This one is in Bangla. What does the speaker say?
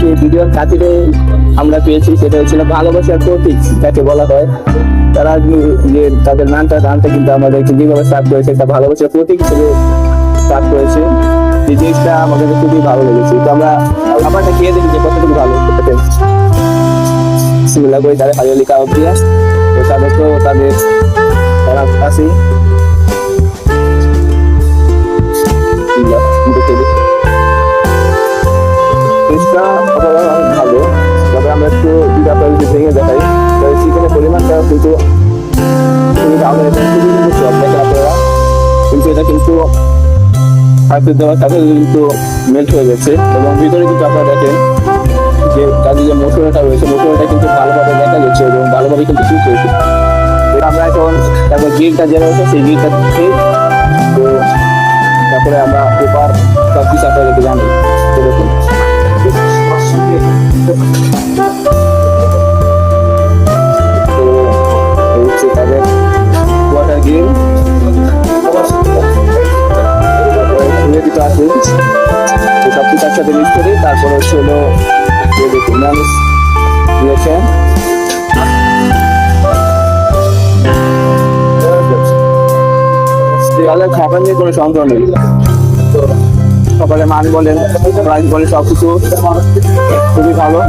যে ভিডিওর খাতিরে আমরা পেয়েছি সেটা হচ্ছিল ভালোবাসার প্রতীক যাকে বলা হয়। তারা যে তাদের গানটা কিন্তু আমাদেরকে যেভাবে সার্ভ করেছে একটা ভালোবাসার প্রতীক হিসেবে সার্ভ করেছে। এই জিনিসটা আমাদের খুবই ভালো লেগেছে। তো আমরা আমারটা খেয়ে দেখি যে কতটুকু ভালো বিসমিল্লাহ করে তাদের হারিয়ালি কাবাব দিয়া। তো তাদেরকেও তাদের কাছে ভালো। তবে আমরা একটু ভেঙে দেখাই চিকেনের পরিমাণটা কিন্তু খুবই ভালো এবং খুবই সব দেখেন আপনারা। কিন্তু এটা কিন্তু হাতে দেওয়ার সাথে কিন্তু মেল্ট হয়ে গেছে এবং ভিতরে কিন্তু আপনারা দেখেন যে তাদের যে মশলাটা রয়েছে মশলাটা কিন্তু ভালোভাবে দেখা যাচ্ছে এবং ভালোভাবে কিন্তু ঠিক হয়েছে। আমরা এখন তারপর গিলটা যে রয়েছে সেই গিলটা দিচ্ছি। তো তারপরে আমরা পেপার সব কিছু আপনাদেরকে জানি এরকম। তো এই হচ্ছে তাদের ওয়াটার গিল দিতে আসে সব কিছু একসাথে মিক্স করি। তারপর হচ্ছে হলো মানুষ দিয়েছেন খাবার নিয়ে কোনো সন্দেহ নেই। সকালে মান বলেন প্রাইস বলেন সবকিছু খুবই ভালো।